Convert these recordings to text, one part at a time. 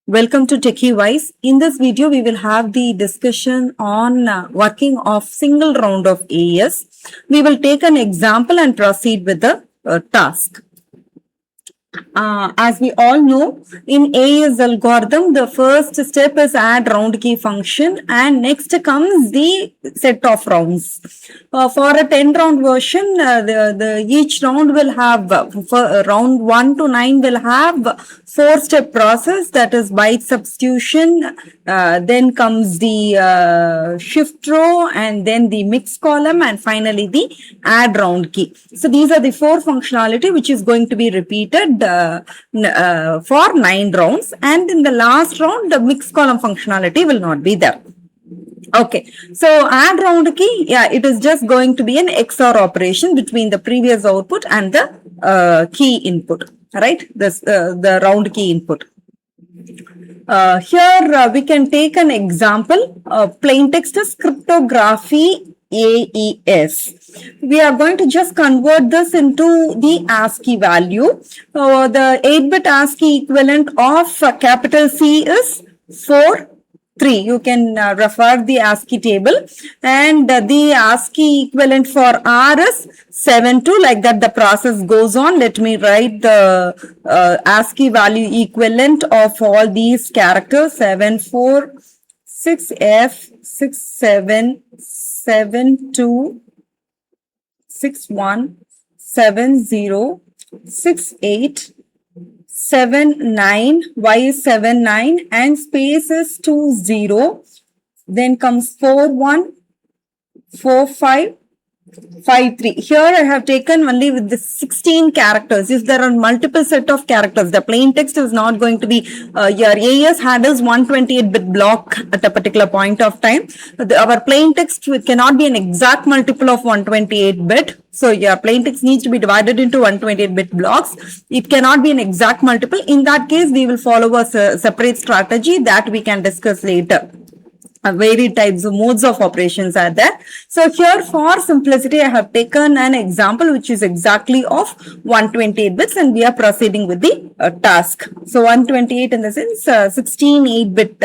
Welcome to TechieWise. In this video, we will have the discussion on working of single round of AES. We will take an example and proceed with the task. As we all know, in AES algorithm, the first step is add round key function and next comes the set of rounds. For a 10 round version, each round will have, round 1 to 9 will have 4-step process, that is byte substitution, then comes the shift row and then the mix column and finally the add round key. So these are the 4 functionality which is going to be repeated for 9 rounds, and in the last round the mix column functionality will not be there. Okay, so add round key, yeah, it is just going to be an XOR operation between the previous output and the key input, right? This the round key input. Here we can take an example. Plain text is cryptography AES. We are going to just convert this into the ASCII value. The 8-bit ASCII equivalent of capital C is 4, 3. You can refer the ASCII table, and the ASCII equivalent for R is 7, 2. Like that the process goes on. Let me write the ASCII value equivalent of all these characters: 7, 4, 6, F, 6, 7, 7, 2, 6, 1, 7, 0, 6, 8, 7, 9, Y is 7, 9, and space is 2, 0. Then comes 4, 1, 4, 5, 5, 3. Here I have taken only with the 16 characters. If there are multiple set of characters, the plain text is not going to be, your AES handles 128-bit block at a particular point of time. Our plain text cannot be an exact multiple of 128-bit. So your plain text needs to be divided into 128-bit blocks. It cannot be an exact multiple. In that case, we will follow a separate strategy that we can discuss later. Varied types of modes of operations are there. So here for simplicity, I have taken an example which is exactly of 128 bits and we are proceeding with the task. So 128 in the sense 16 8-bit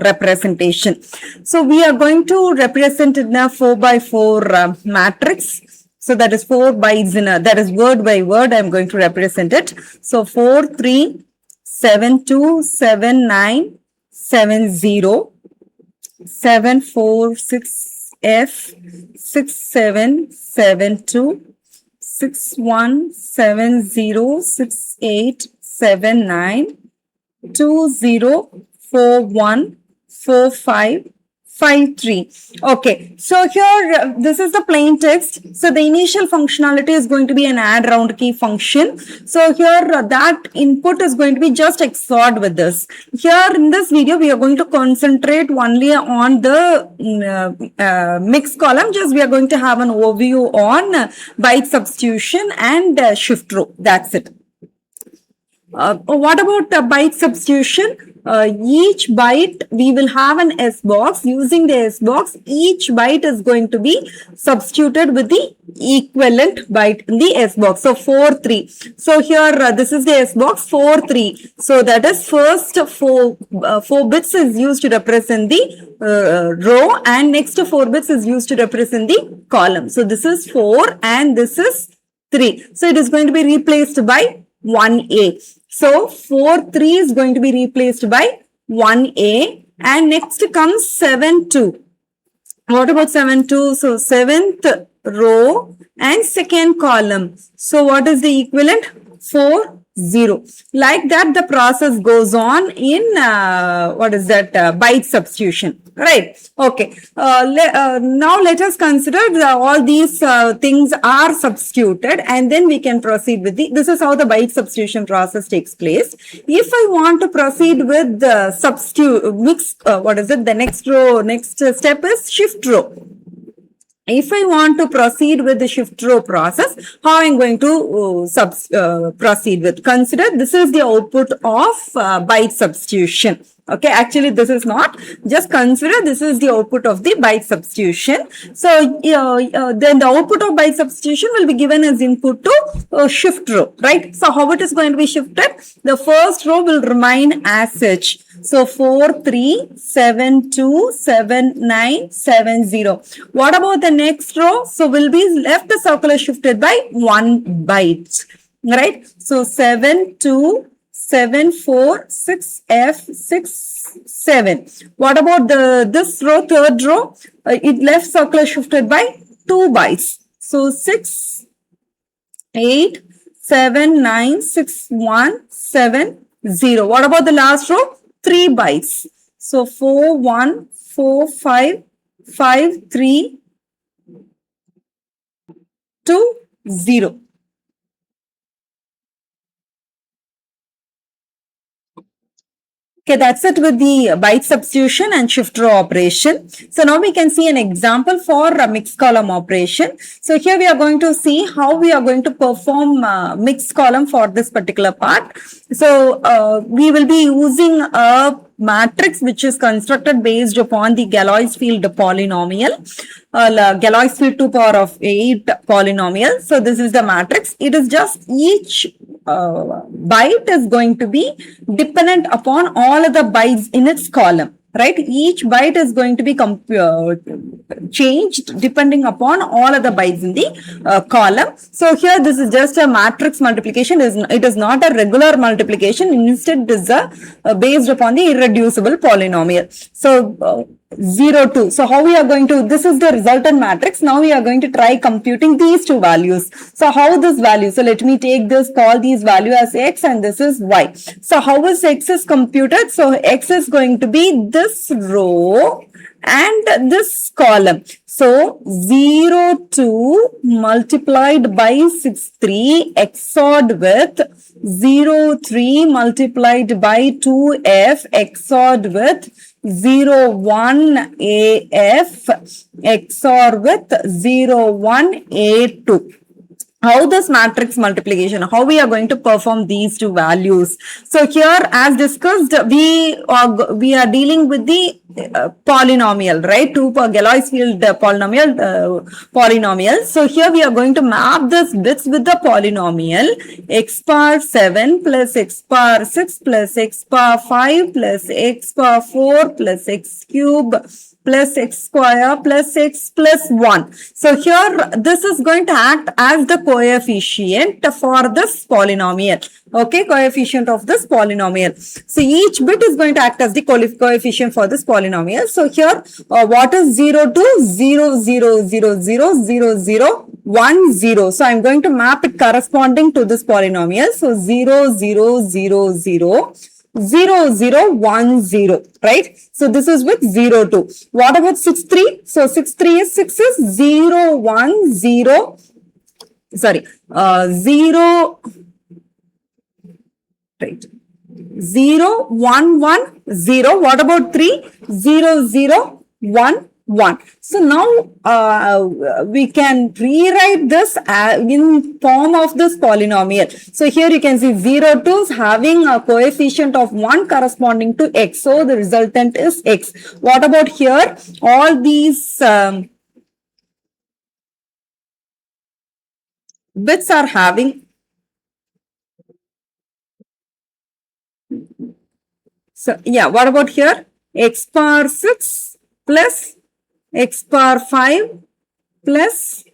representation. So we are going to represent it in a 4x4 matrix. So that is 4 bytes in a, that is word by word, I am going to represent it. So 4, 3, 7, 2, 7, 9, 7, 0. 7, 4, 6, F, 6, 7, 7, 2, 6, 1, 7, 0, 6, 8, 7, 9, 2, 0, 4, 1, 4, 5, 5, 3. Okay, so here this is the plain text. So the initial functionality is going to be an add round key function. So here that input is going to be just XORed with this. Here in this video, we are going to concentrate only on the mix column. Just we are going to have an overview on byte substitution and shift row. That's it. What about byte substitution? Each byte, we will have an S box. Using the S box, each byte is going to be substituted with the equivalent byte in the S box. So 4, 3. So here, this is the S box 4, 3. So that is first 4 bits is used to represent the row, and next 4 bits is used to represent the column. So this is 4 and this is 3. So it is going to be replaced by 1A. So 4, 3 is going to be replaced by 1A, and next comes 7, 2. What about 7, 2? So 7th row and second column. So what is the equivalent? 4, 0. Like that the process goes on in byte substitution, right? Okay, now let us consider all these things are substituted, and then we can proceed with this is how the byte substitution process takes place. If I want to proceed with the substitute mix, the next step is shift row. if I want to proceed with the shift row process, how I'm going to proceed with? Consider this is the output of byte substitution. Okay, actually this is not. Just consider this is the output of the byte substitution. So then the output of byte substitution will be given as input to shift row, right? So how it is going to be shifted? The first row will remain as such. So 4, 3, 7, 2, 7, 9, 7, 0. What about the next row? So will be left the circular shifted by 1 byte, right? So 7, 2, 7, 4, 6, F, 6, 7. What about this row, third row? It left circular shifted by 2 bytes. So 6, 8, 7, 9, 6, 1, 7, 0. What about the last row? 3 bytes. So 4, 1, 4, 5, 5, 3, 2, 0. Okay, that's it with the byte substitution and shift row operation. So now we can see an example for a mixed column operation. So here we are going to see how we are going to perform mixed column for this particular part. So we will be using a matrix which is constructed based upon the Galois field polynomial, Galois field 2 power of 8 polynomial. So this is the matrix. It is just each byte is going to be dependent upon all other bytes in its column, right? Each byte is going to be changed depending upon all other bytes in the column. So here this is just a matrix multiplication. It is not a regular multiplication. Instead, it is based upon the irreducible polynomial. So 0, 2. So how we are going to, this is the resultant matrix. Now we are going to try computing these two values. So how this value, so let me take this, call these value as x and this is y. So how is x is computed? So x is going to be this row and this column. So 0, 2 multiplied by 6, 3 XORed with 0, 3 multiplied by 2f XORed with 0, 1 AF XOR with 0, 1 A2. How this matrix multiplication, how we are going to perform these two values. So here as discussed, we are dealing with the polynomial, right? Two Galois field polynomial. So here we are going to map this bits with the polynomial x power 7 plus x power 6 plus x power 5 plus x power 4 plus x cube plus x square plus x plus 1. So here this is going to act as the coefficient for this polynomial. Okay, coefficient of this polynomial. So each bit is going to act as the coefficient for this polynomial. So here what is 0 to 0, 0, 0, 0, 0, 0, 1, 0. So I'm going to map it corresponding to this polynomial. So 0, 0, 0, 0. 0, 0, 1, 0, right? So this is with 0, 2. What about 6, 3? So 6, 3 is 6 is 0, 1, 0. Sorry, 0, right? 0, 1, 1, 0. What about 3? 0, 0, 1, 1. So now we can rewrite this in form of this polynomial. So here you can see 0, 2 is having a coefficient of 1 corresponding to x. So the resultant is x. What about here? All these bits are having. So yeah, what about here? X power 6 plus x power 5 plus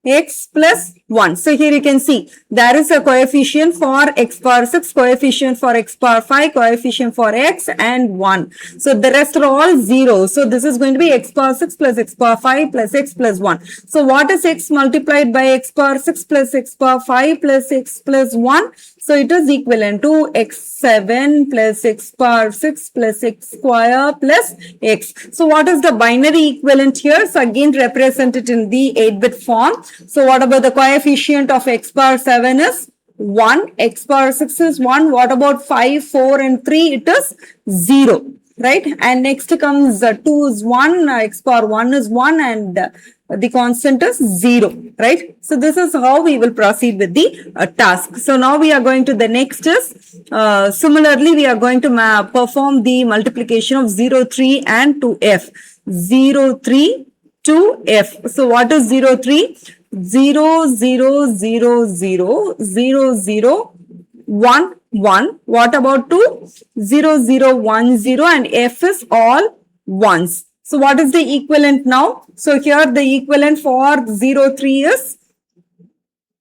x plus 1. So here you can see there is a coefficient for x power 6, coefficient for x power 5, coefficient for x and 1. So the rest are all 0. So this is going to be x power 6 plus x power 5 plus x plus 1. So what is x multiplied by x power 6 plus x power 5 plus x plus 1? So it is equivalent to x7 plus x power 6 plus x square plus x. So what is the binary equivalent here? So again represent it in the 8-bit form. So what about the coefficient of x power 7 is 1, x power 6 is 1. What about 5, 4 and 3? It is 0. right? And next comes 2 is 1, x power 1 is 1, and the constant is 0, right? So this is how we will proceed with the task. So now we are going to the next is, similarly, we are going to perform the multiplication of 0, 3 and 2f. 0, 3, 2f. So what is 0, 3? 0, 0, 0, 0, 0, 0, 1, 1. What about 2? 0, 0, 1, 0, and f is all ones. So what is the equivalent now? So here the equivalent for 0, 3 is,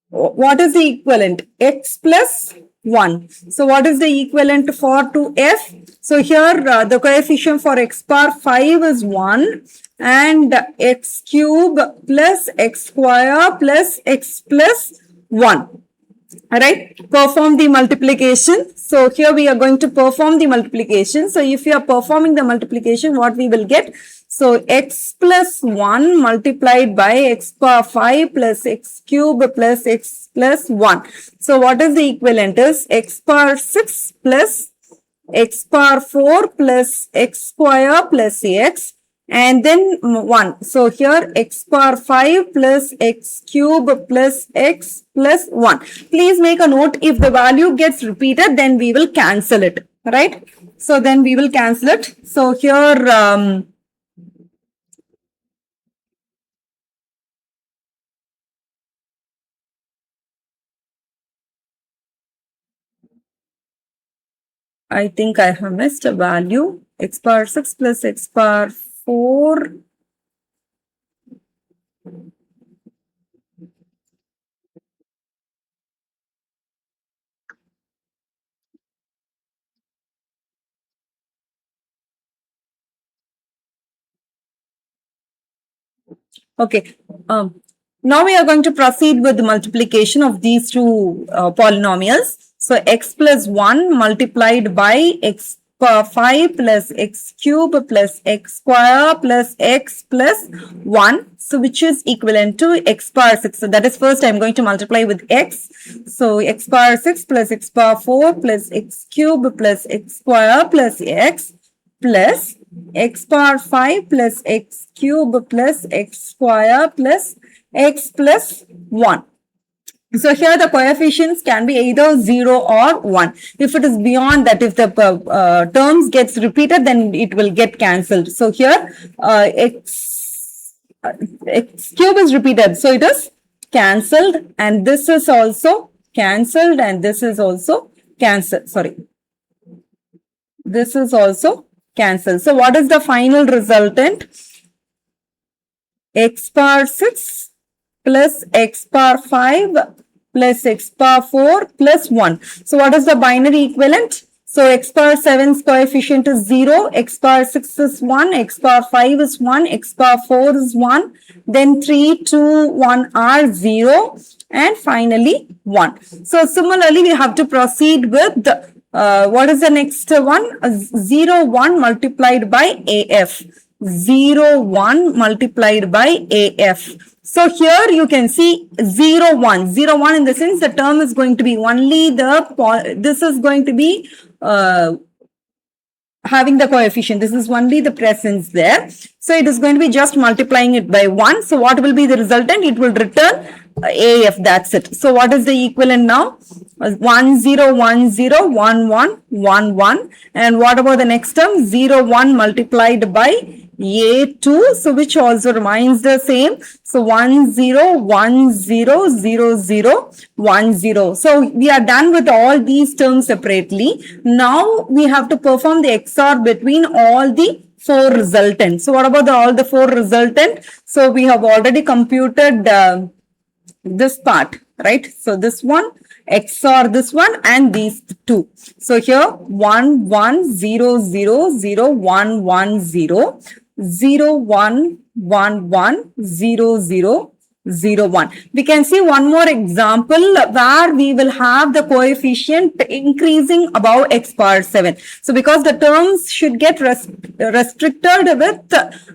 what is the equivalent? X plus 1. So what is the equivalent for 2f? So here the coefficient for x power 5 is 1, and x cube plus x square plus x plus 1. Alright, perform the multiplication. So here we are going to perform the multiplication. So if you are performing the multiplication, what we will get? So x plus 1 multiplied by x power 5 plus x cube plus x plus 1. So what is the equivalent is x power 6 plus x power 4 plus x square plus x, and then 1. So here x power 5 plus x cube plus x plus 1. Please make a note, if the value gets repeated, then we will cancel it, right? So then we will cancel it. So here I think I have missed a value. X power 6 plus x power 4. Okay. Now we are going to proceed with the multiplication of these two polynomials. So x plus 1 multiplied by x power 5 plus x cube plus x square plus x plus 1. So which is equivalent to x power 6. So that is first I am going to multiply with x. So x power 6 plus x power 4 plus x cube plus x square plus x plus x power 5 plus x cube plus x square plus x plus 1. So here the coefficients can be either 0 or 1. If it is beyond that, if the terms gets repeated, then it will get cancelled. So here x cube is repeated, so it is cancelled, and this is also cancelled, and this is also cancelled. Sorry, this is also cancelled. So what is the final resultant? X power 6 plus x power 5 plus x power 4 plus 1. So what is the binary equivalent? So x power 7's coefficient is 0, x power 6 is 1, x power 5 is 1, x power 4 is 1, then 3, 2, 1 are 0, and finally 1. So similarly, we have to proceed with what is the next one? 0, 1 multiplied by AF. 0, 1 multiplied by AF. So here you can see 0, 1. 0, 1 in the sense the term is going to be only this is going to be having the coefficient. This is only the presence there. So it is going to be just multiplying it by 1. So what will be the resultant? It will return AF. That's it. So what is the equivalent now? 1, 0, 1, 0, 1, 1, 1, 1. And what about the next term? 0, 1 multiplied by A2. So which also remains the same. So 1, 0, 1, 0, 0, 0, 1, 0. So we are done with all these terms separately. Now we have to perform the XOR between all the 4 resultant. So what about all the 4 resultant? So we have already computed this part, right? So this one XOR this one and these two. So here 1, 1, 0, 0, 0, 1, 1, 0, 0, 1, 1, 1, 0, 0, 0, 1. We can see one more example where we will have the coefficient increasing above x power 7. So because the terms should get restricted with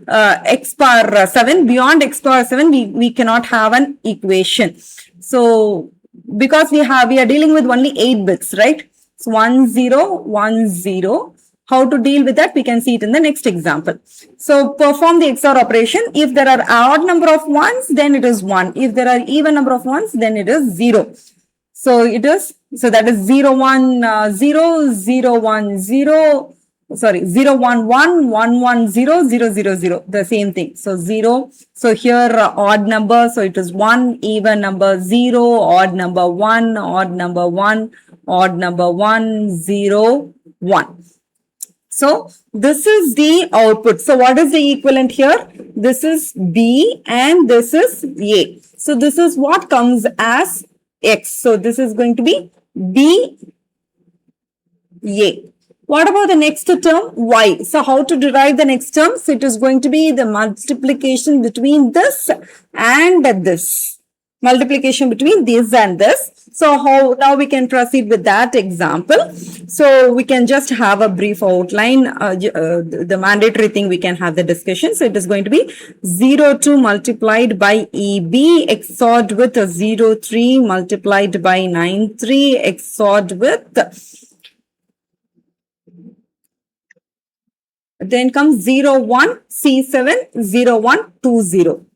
x power 7, beyond x power 7 we cannot have an equation. So because we are dealing with only 8 bits, right? So 1, 0, 1, 0, How to deal with that, we can see it in the next example. So perform the XOR operation. If there are odd number of ones, then it is 1. If there are even number of ones, then it is 0. So it is, so that is 0, 1, 0, 0, 1, 0, sorry, 0, 1, 1, 1, 1, 0, 0, 0, 0, the same thing. So 0, so here odd number, so it is 1, even number 0, odd number 1, odd number 1, odd number 1, 0, 1. So this is the output. So what is the equivalent here? This is B and this is A. So this is what comes as X. So this is going to be B, A. What about the next term? Y. So how to derive the next term? So it is going to be the multiplication between this and this. Multiplication between this and this. So how now we can proceed with that example. So we can just have a brief outline. The mandatory thing we can have the discussion. So it is going to be 0,2 multiplied by EB XORed with 0,3 multiplied by 9,3 XORed with. Then comes 01 C7 0120.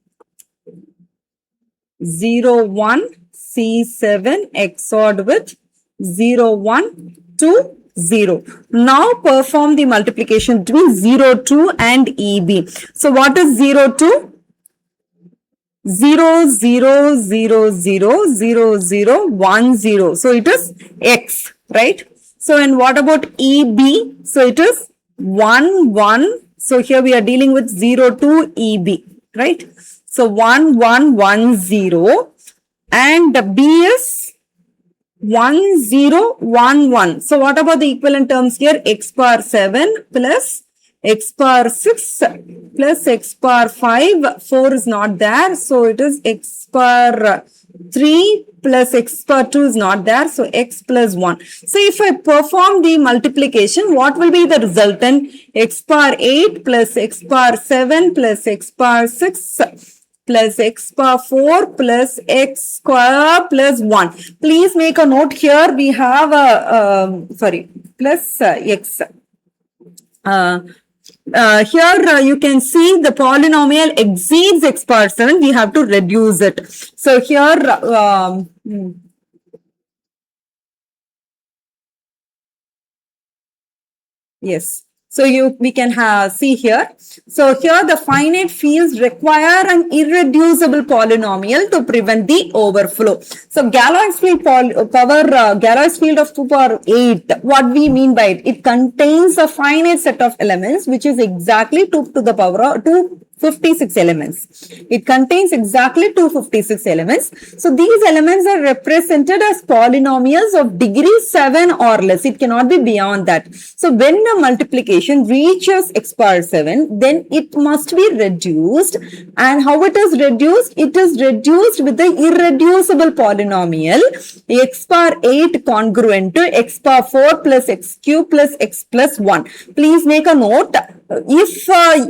01 C7 XORed with 0120. Now perform the multiplication between 02 and EB. So what is 02? 0, 0, 0, 0, 0, 0, 1, 0. So it is X, right? So and what about EB? So it is 1, 1. So here we are dealing with 02 EB, right? So 1, 1, 1, 0. And B is 1, 0, 1, 1. So what about the equivalent terms here? X power 7 plus X power 6 plus X power 5. 4 is not there. So it is X power 3 plus X power 2 is not there. So X plus 1. So if I perform the multiplication, what will be the resultant? X power 8 plus X power 7 plus X power 6 plus X power 4 plus X square plus 1. Please make a note here. We have a, plus X. Here you can see the polynomial exceeds X power 7. We have to reduce it. So here, yes. So we can see here. So here the finite fields require an irreducible polynomial to prevent the overflow. So Galois field Galois field of 2 power 8. What we mean by it? It contains a finite set of elements which is exactly 2 to the power of 256 elements. It contains exactly 256 elements. So these elements are represented as polynomials of degree 7 or less. It cannot be beyond that. So when the multiplication reaches X power 7, then it must be reduced. And how it is reduced? It is reduced with the irreducible polynomial X power 8 congruent to X power 4 plus X cube plus X plus 1. Please make a note. If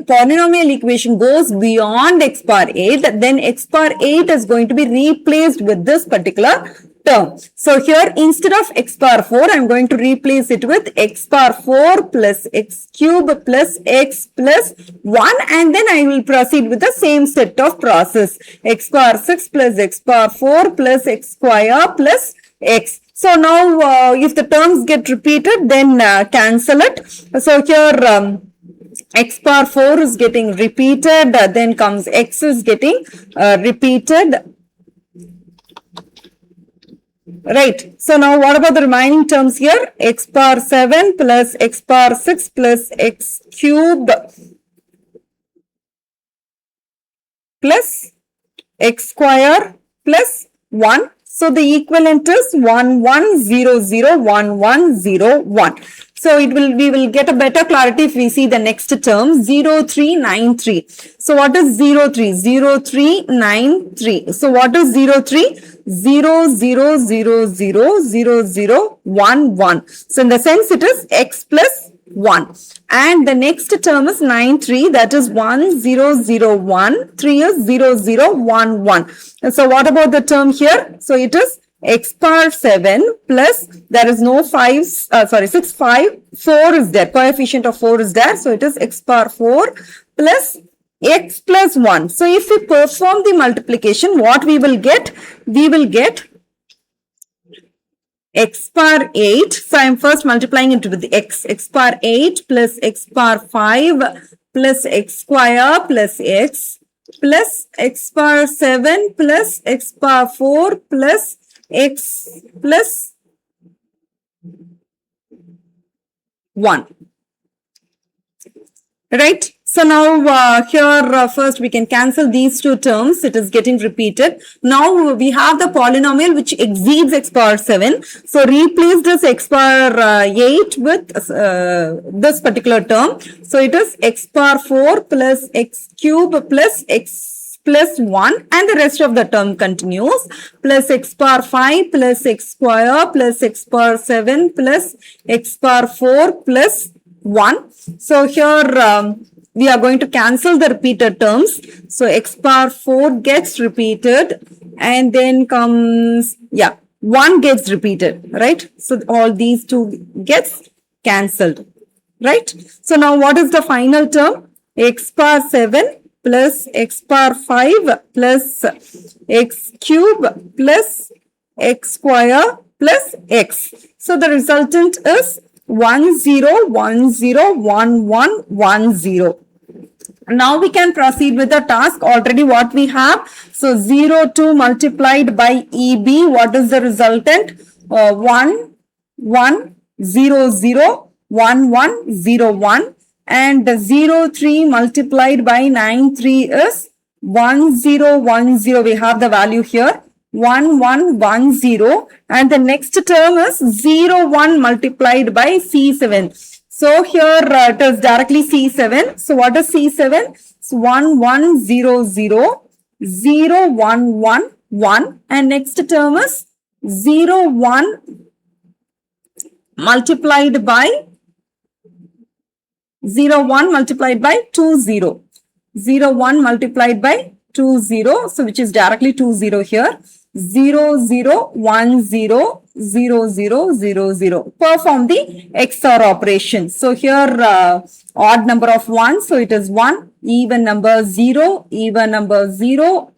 polynomial equation goes beyond X power 8, then X power 8 is going to be replaced with this particular term. So here instead of X power 4, I am going to replace it with X power 4 plus X cube plus X plus 1, and then I will proceed with the same set of process. X power 6 plus X power 4 plus X square plus X. So now if the terms get repeated, then cancel it. So here X power 4 is getting repeated, then comes X is getting repeated. Right. So now what about the remaining terms here? X power 7 plus X power 6 plus X cube plus X square plus 1. So the equivalent is 1, 1, 0, 0, 1, 1, 0, 1. So we will get a better clarity if we see the next term 0393. So what is 03? 0393. So what is 03? 0, 0, 0, 0, 0, 0, 1, 1. So in the sense it is X plus 1. And the next term is 93, that is 1, 0, 0, 1. 3 is 0, 0, 1, 1. And so what about the term here? So it is x power 7 plus, there is no 6, 5, 4 is there, coefficient of 4 is there, so it is x power 4 plus x plus 1. So if we perform the multiplication, what we will get? We will get x power 8. So I am first multiplying it with the x power 8 plus x power 5 plus x square plus x power 7 plus x power 4 plus x plus 1. Right? So now here first we can cancel these two terms. It is getting repeated. Now we have the polynomial which exceeds x power 7. So replace this x power 8 with this particular term. So it is x power 4 plus x cube plus x plus 1, and the rest of the term continues, plus x power 5 plus x square plus x power 7 plus x power 4 plus 1. So here we are going to cancel the repeated terms. So x power 4 gets repeated, and then comes, 1 gets repeated, right? So all these two gets cancelled, right? So now what is the final term? X power 7 plus x power 5 plus x cube plus x square plus x. So the resultant is 1 0 1 0 1 1 1 0. Now we can proceed with the task. Already what we have, so 0 2 multiplied by EB, what is the resultant? 1 1 0 0 1 1 0 1, and 0 3 multiplied by 9 3 is 1 0 1 0. We have the value here, 1 1 1 0, and the next term is 0 1 multiplied by C7. So here it is directly C7. So what is C7? So 1 1 0 0 0 1 1 1, and next term is 0 1 multiplied by 0 1 multiplied by 2 0. 0 1 multiplied by 2 0. So which is directly 2 0 here. 0 0 1 0 0 0 0 0. Perform the XOR operation. So here odd number of 1. So it is 1. Even number 0. Even number 0.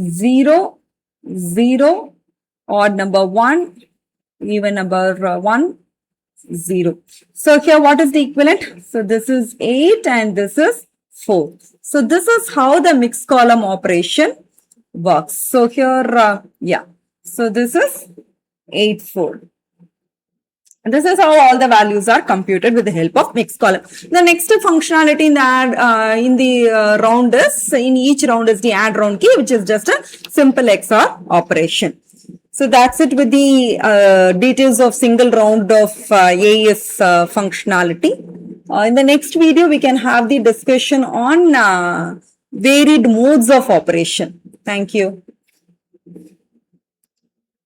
0 0. Odd number 1. Even number 1. 0. So here what is the equivalent? So this is 8 and this is 4. So this is how the mixed column operation works. So here, so this is 8 4. And this is how all the values are computed with the help of mixed column. The next functionality in the round is, in each round is the add round key, which is just a simple XOR operation. So that's it with the details of single round of AES functionality. In the next video, we can have the discussion on varied modes of operation. Thank you.